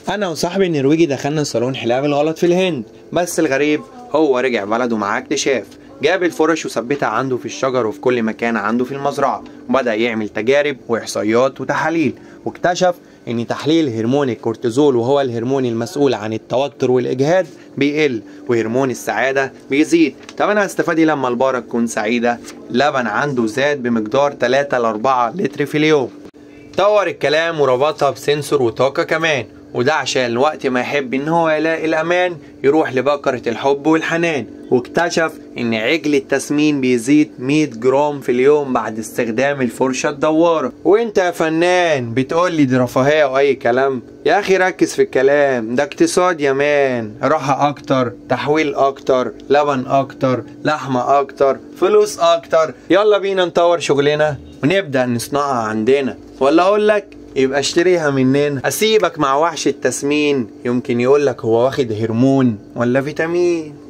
انا وصاحبي النرويجي دخلنا صالون حلاقة الغلط في الهند، بس الغريب هو رجع بلده معاه اكتشاف. جاب الفرش وثبتها عنده في الشجر وفي كل مكان عنده في المزرعة، وبدأ يعمل تجارب وإحصائيات وتحاليل، واكتشف ان تحليل هرمون الكورتيزول وهو الهرمون المسؤول عن التوتر والإجهاد بيقل، وهرمون السعادة بيزيد. طب انا هستفاد ايه لما البقرة تكون سعيدة؟ لبن عنده زاد بمقدار 3 ل 4 لتر في اليوم. طور الكلام وربطها بسنسور وطاقة كمان، وده عشان وقت ما يحب ان هو يلاقي الامان يروح لبقرة الحب والحنان. واكتشف ان عجل التسمين بيزيد 100 جرام في اليوم بعد استخدام الفرشة الدوارة. وانت يا فنان بتقول لي دي رفاهية واي كلام؟ يا اخي ركز في الكلام، ده اقتصاد يا مان. راحة اكتر، تحويل اكتر، لبن اكتر، لحمة اكتر، فلوس اكتر. يلا بينا نطور شغلنا ونبدأ نصنعها عندنا، ولا اقول لك يبقى اشتريها مننا. اسيبك مع وحش التسمين، يمكن يقولك هو واخد هرمون ولا فيتامين.